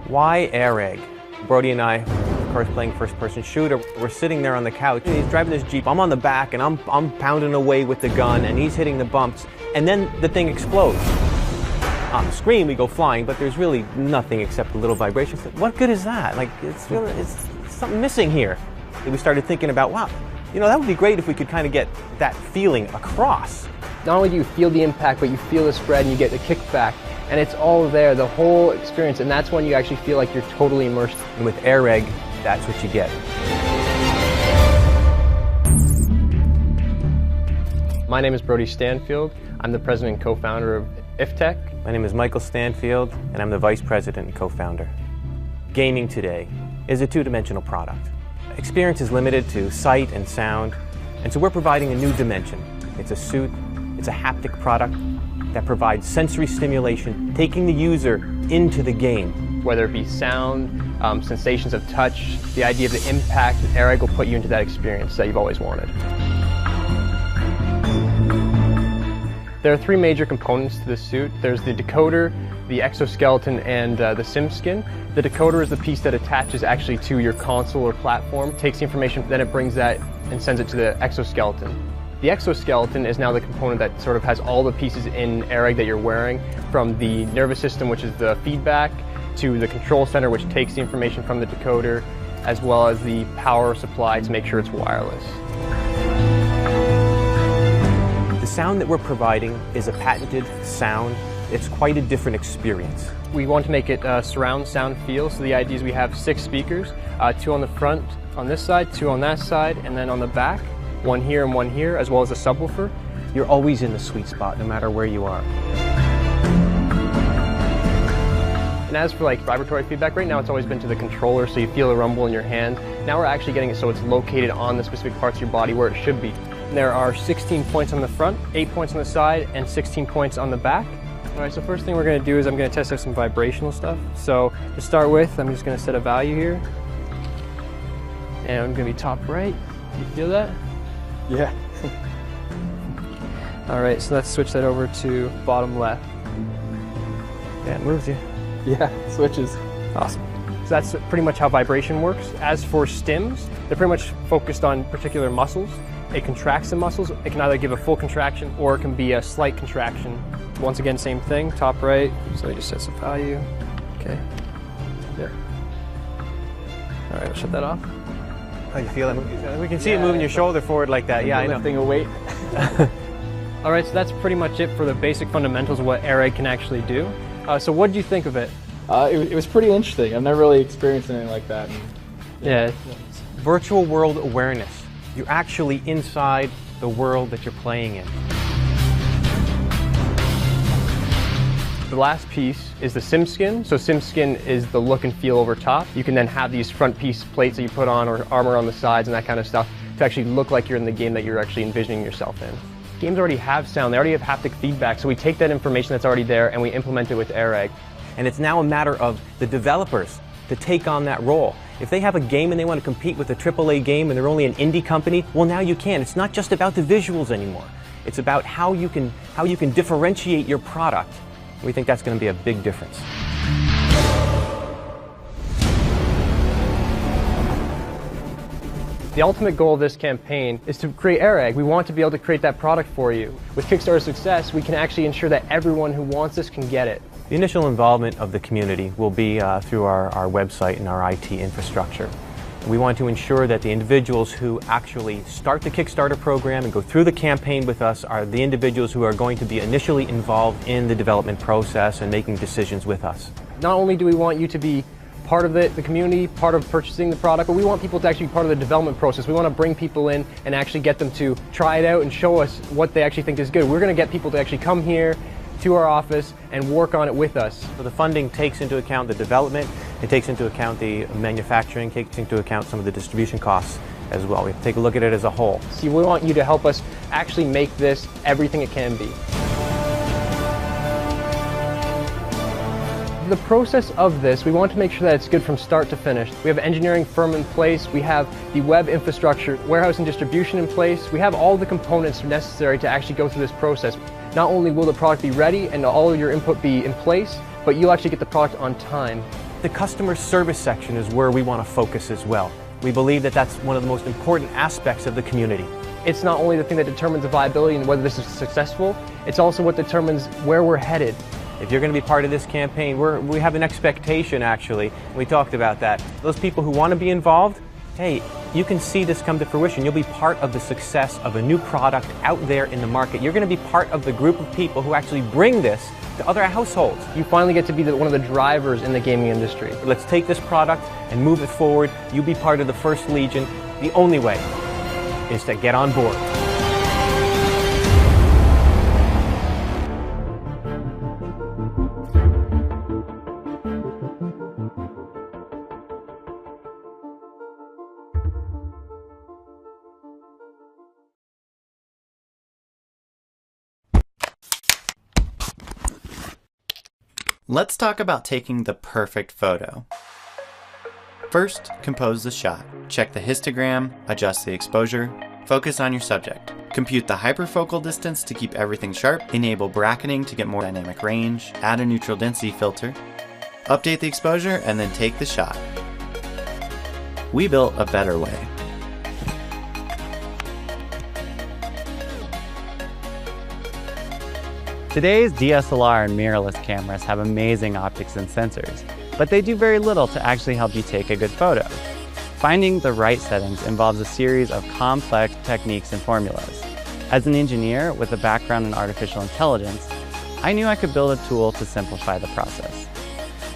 Why Araig? Brody and I, of course, playing first-person shooter, we're sitting there on the couch. He's driving this Jeep. I'm on the back, and I'm pounding away with the gun, and he's hitting the bumps, and then the thing explodes. On the screen, we go flying, but there's really nothing except a little vibration. What good is that? Like, it's something missing here. And we started thinking about, wow, you know, that would be great if we could kind of get that feeling across. Not only do you feel the impact, but you feel the spread and you get the kickback. And it's all there, the whole experience, and that's when you actually feel like you're totally immersed. And with Araig, that's what you get. My name is Brody Stanfield. I'm the president and co-founder of IFTech. My name is Michael Stanfield, and I'm the vice president and co-founder. Gaming today is a two-dimensional product. Experience is limited to sight and sound, and so we're providing a new dimension. It's a suit, it's a haptic product that provides sensory stimulation, taking the user into the game. Whether it be sound, sensations of touch, the idea of the impact, Araig will put you into that experience that you've always wanted. There are three major components to the suit. There's the decoder, the exoskeleton, and the sim skin. The decoder is the piece that attaches actually to your console or platform, takes the information, then it brings that and sends it to the exoskeleton. The exoskeleton is now the component that sort of has all the pieces in Araig that you're wearing, from the nervous system, which is the feedback, to the control center, which takes the information from the decoder, as well as the power supply to make sure it's wireless. The sound that we're providing is a patented sound. It's quite a different experience. We want to make it surround sound feel, so the idea is we have 6 speakers, 2 on the front on this side, 2 on that side, and then on the back, 1 here and 1 here, as well as a subwoofer. You're always in the sweet spot, no matter where you are. And as for like vibratory feedback, right now it's always been to the controller, so you feel a rumble in your hand. Now we're actually getting it so it's located on the specific parts of your body where it should be. There are 16 points on the front, 8 points on the side, and 16 points on the back. All right, so first thing we're going to do is I'm going to test out some vibrational stuff. So to start with, I'm just going to set a value here. And I'm going to be top right. You feel that? Yeah. All right, so let's switch that over to bottom left. Yeah, it moves you. Yeah, switches. Awesome. So that's pretty much how vibration works. As for stims, they're pretty much focused on particular muscles. It contracts the muscles. It can either give a full contraction or it can be a slight contraction. Once again, same thing, top right. So you just set some value. Okay. Yeah. All right, I'll shut that off. Oh, you feel it? We can see it moving your shoulder forward like that. Yeah, I know. Lifting a weight. All right, so that's pretty much it for the basic fundamentals of what Araig can actually do. So what did you think of it? It was pretty interesting. I've never really experienced anything like that. Yeah. Virtual world awareness. You're actually inside the world that you're playing in. The last piece is the sim skin. So sim skin is the look and feel over top. You can then have these front piece plates that you put on or armor on the sides and that kind of stuff to actually look like you're in the game that you're actually envisioning yourself in. Games already have sound, they already have haptic feedback, so we take that information that's already there and we implement it with Araig. And it's now a matter of the developers to take on that role. If they have a game and they want to compete with a AAA game and they're only an indie company, well, now you can. It's not just about the visuals anymore. It's about how you can differentiate your product. We think that's going to be a big difference. The ultimate goal of this campaign is to create Araig. We want to be able to create that product for you. With Kickstarter success, we can actually ensure that everyone who wants this can get it. The initial involvement of the community will be through our website and our IT infrastructure. We want to ensure that the individuals who actually start the Kickstarter program and go through the campaign with us are the individuals who are going to be initially involved in the development process and making decisions with us. Not only do we want you to be part of the community, part of purchasing the product, but we want people to actually be part of the development process. We want to bring people in and actually get them to try it out and show us what they actually think is good. We're going to get people to actually come here to our office and work on it with us. So the funding takes into account the development, it takes into account the manufacturing, takes into account some of the distribution costs as well. We have to take a look at it as a whole. See, we want you to help us actually make this everything it can be. The process of this, we want to make sure that it's good from start to finish. We have an engineering firm in place, we have the web infrastructure, warehouse and distribution in place. We have all the components necessary to actually go through this process. Not only will the product be ready and all of your input be in place, but you'll actually get the product on time. The customer service section is where we want to focus as well. We believe that that's one of the most important aspects of the community. It's not only the thing that determines the viability and whether this is successful, it's also what determines where we're headed. If you're going to be part of this campaign, we have an expectation actually. We talked about that. Those people who want to be involved, hey, you can see this come to fruition. You'll be part of the success of a new product out there in the market. You're going to be part of the group of people who actually bring this to other households. You finally get to be one of the drivers in the gaming industry. Let's take this product and move it forward. You be part of the First Legion. The only way is to get on board. Let's talk about taking the perfect photo. First, compose the shot. Check the histogram, adjust the exposure, focus on your subject. Compute the hyperfocal distance to keep everything sharp, enable bracketing to get more dynamic range, add a neutral density filter, update the exposure, and then take the shot. We built a better way. Today's DSLR and mirrorless cameras have amazing optics and sensors, but they do very little to actually help you take a good photo. Finding the right settings involves a series of complex techniques and formulas. As an engineer with a background in artificial intelligence, I knew I could build a tool to simplify the process.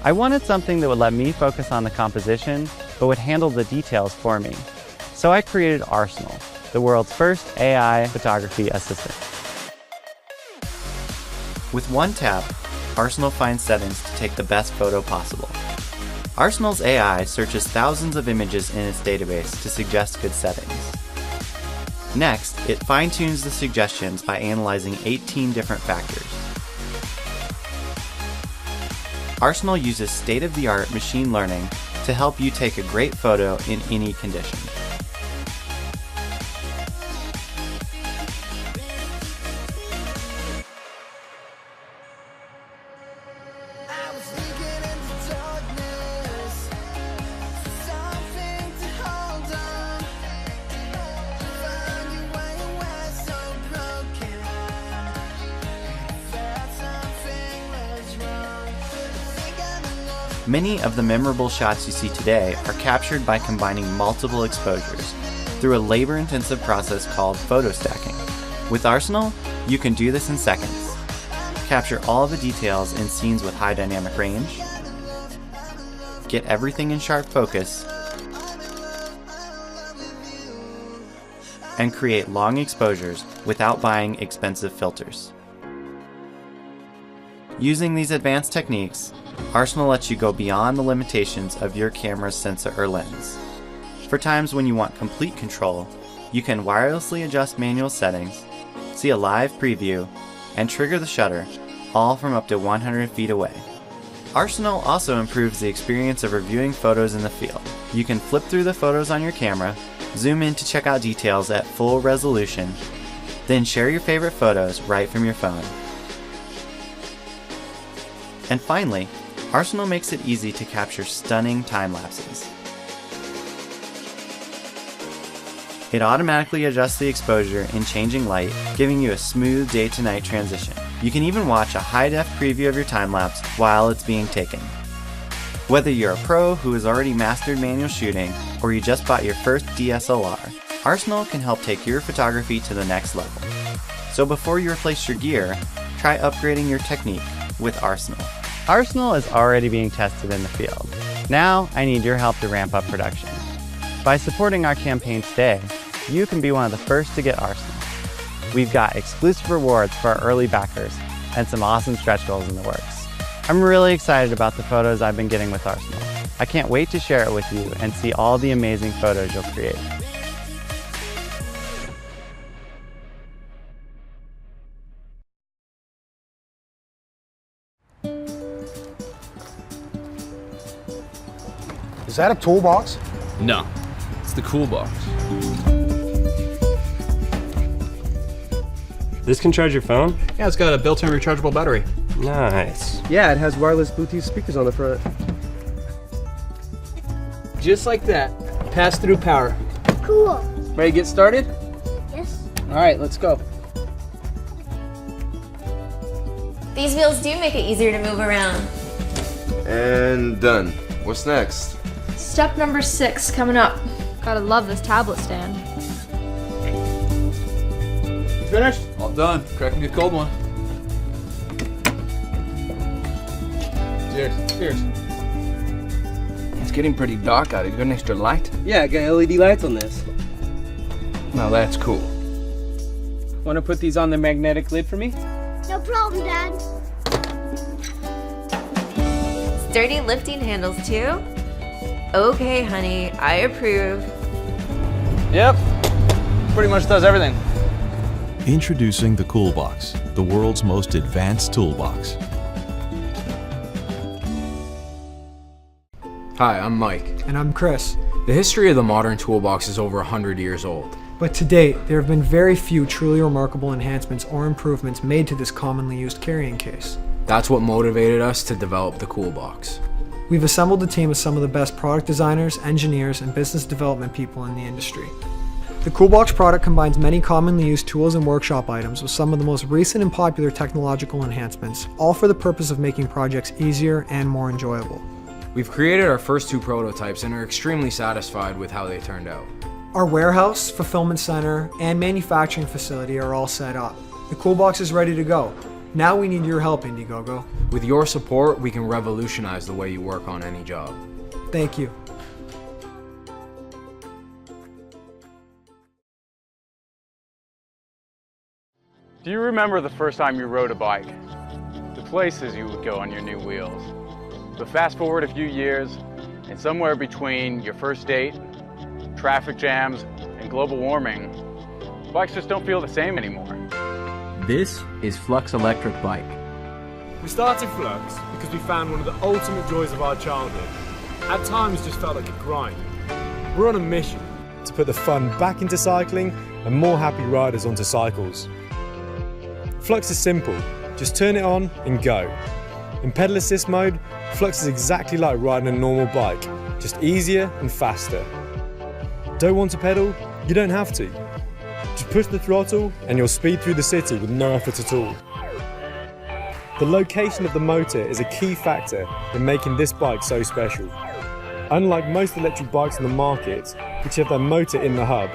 I wanted something that would let me focus on the composition, but would handle the details for me. So I created Arsenal, the world's first AI photography assistant. With one tap, Arsenal finds settings to take the best photo possible. Arsenal's AI searches thousands of images in its database to suggest good settings. Next, it fine-tunes the suggestions by analyzing 18 different factors. Arsenal uses state-of-the-art machine learning to help you take a great photo in any condition. Many of the memorable shots you see today are captured by combining multiple exposures through a labor-intensive process called photo stacking. With Arsenal, you can do this in seconds. Capture all the details in scenes with high dynamic range, get everything in sharp focus, and create long exposures without buying expensive filters. Using these advanced techniques, Arsenal lets you go beyond the limitations of your camera's sensor or lens. For times when you want complete control, you can wirelessly adjust manual settings, see a live preview, and trigger the shutter, all from up to 100 feet away. Arsenal also improves the experience of reviewing photos in the field. You can flip through the photos on your camera, zoom in to check out details at full resolution, then share your favorite photos right from your phone. And finally, Arsenal makes it easy to capture stunning time lapses. It automatically adjusts the exposure in changing light, giving you a smooth day to night transition. You can even watch a high-def preview of your time lapse while it's being taken. Whether you're a pro who has already mastered manual shooting or you just bought your first DSLR, Arsenal can help take your photography to the next level. So before you replace your gear, try upgrading your technique with Arsenal. Arsenal is already being tested in the field. Now I need your help to ramp up production. By supporting our campaign today, you can be one of the first to get Arsenal. We've got exclusive rewards for our early backers and some awesome stretch goals in the works. I'm really excited about the photos I've been getting with Arsenal. I can't wait to share it with you and see all the amazing photos you'll create. Is that a toolbox? No, it's the CoolBox. This can charge your phone? Yeah, it's got a built-in rechargeable battery. Nice. Yeah, it has wireless Bluetooth speakers on the front. Just like that. Pass-through power. Cool. Ready to get started? Yes. All right, let's go. These wheels do make it easier to move around. And done. What's next? Step number 6 coming up. Gotta love this tablet stand. You finished? All done. Crack me a cold one. Cheers. Cheers. It's getting pretty dark out. You got an extra light? Yeah, I got LED lights on this. Now that's cool. Want to put these on the magnetic lid for me? No problem, Dad. Sturdy lifting handles too. Okay, honey, I approve. Yep. Pretty much does everything. Introducing the CoolBox, the world's most advanced toolbox. Hi, I'm Mike. And I'm Chris. The history of the modern toolbox is over 100 years old. But to date, there have been very few truly remarkable enhancements or improvements made to this commonly used carrying case. That's what motivated us to develop the CoolBox. We've assembled a team of some of the best product designers, engineers, and business development people in the industry. The CoolBox product combines many commonly used tools and workshop items with some of the most recent and popular technological enhancements, all for the purpose of making projects easier and more enjoyable. We've created our first 2 prototypes and are extremely satisfied with how they turned out. Our warehouse, fulfillment center, and manufacturing facility are all set up. The CoolBox is ready to go. Now we need your help, Indiegogo. With your support, we can revolutionize the way you work on any job. Thank you. Do you remember the first time you rode a bike? The places you would go on your new wheels? But fast forward a few years, and somewhere between your first date, traffic jams, and global warming, bikes just don't feel the same anymore. This is Flux Electric Bike. We started Flux because we found one of the ultimate joys of our childhood. At times just felt like a grind. We're on a mission to put the fun back into cycling and more happy riders onto cycles. Flux is simple, just turn it on and go. In pedal assist mode, Flux is exactly like riding a normal bike, just easier and faster. Don't want to pedal? You don't have to. Just push the throttle and you'll speed through the city with no effort at all. The location of the motor is a key factor in making this bike so special. Unlike most electric bikes on the market, which have their motor in the hub,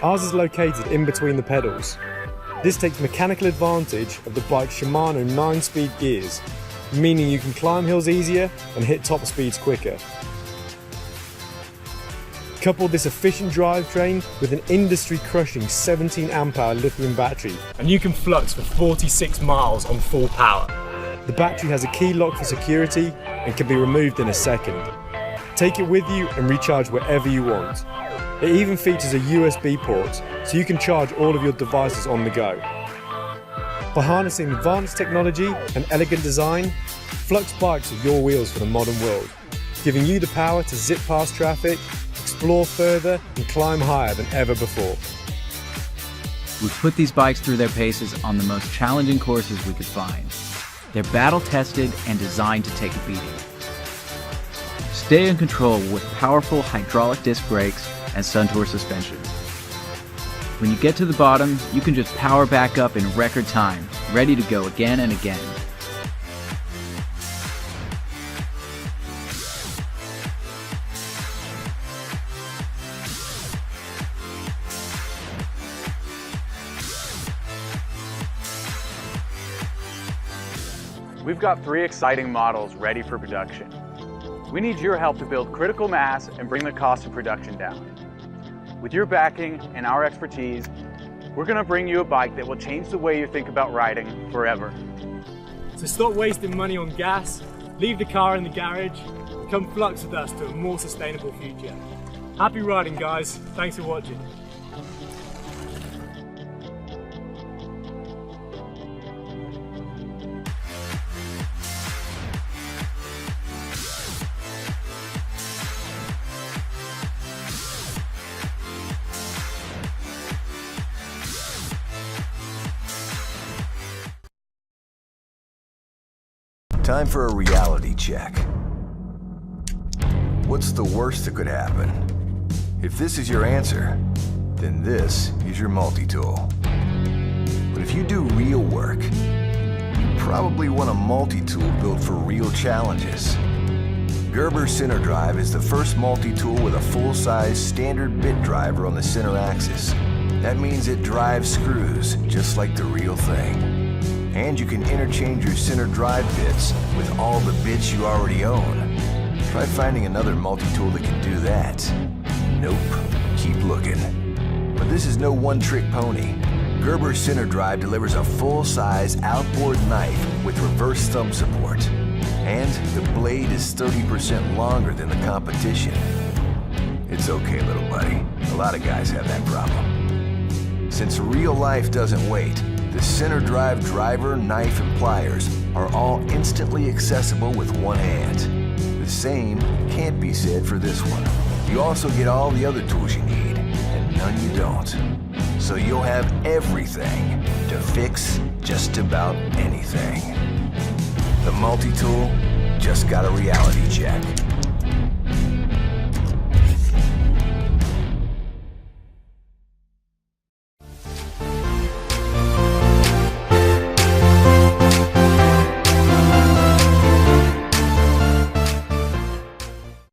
ours is located in between the pedals. This takes mechanical advantage of the bike's Shimano 9-speed gears, meaning you can climb hills easier and hit top speeds quicker. Couple this efficient drivetrain with an industry-crushing 17 amp-hour lithium battery, and you can flux for 46 miles on full power. The battery has a key lock for security and can be removed in a second. Take it with you and recharge wherever you want. It even features a USB port, so you can charge all of your devices on the go. By harnessing advanced technology and elegant design, Flux bikes are your wheels for the modern world, giving you the power to zip past traffic, explore further, and climb higher than ever before. We've put these bikes through their paces on the most challenging courses we could find. They're battle-tested and designed to take a beating. Stay in control with powerful hydraulic disc brakes and Suntour suspension. When you get to the bottom, you can just power back up in record time, ready to go again and again. We've got 3 exciting models ready for production. We need your help to build critical mass and bring the cost of production down. With your backing and our expertise, we're going to bring you a bike that will change the way you think about riding forever. So stop wasting money on gas, leave the car in the garage, come Flux with us to a more sustainable future. Happy riding, guys. Thanks for watching. Time for a reality check. What's the worst that could happen? If this is your answer, then this is your multi-tool. But if you do real work, you probably want a multi-tool built for real challenges. Gerber Center Drive is the first multi-tool with a full-size standard bit driver on the center axis. That means it drives screws, just like the real thing. And you can interchange your center drive bits with all the bits you already own. Try finding another multi-tool that can do that. Nope, keep looking. But this is no one-trick pony. Gerber Center Drive delivers a full-size outboard knife with reverse thumb support. And the blade is 30% longer than the competition. It's okay, little buddy. A lot of guys have that problem. Since real life doesn't wait, the Center Drive driver, knife, and pliers are all instantly accessible with one hand. The same can't be said for this one. You also get all the other tools you need, and none you don't. So you'll have everything to fix just about anything. The multi-tool just got a reality check.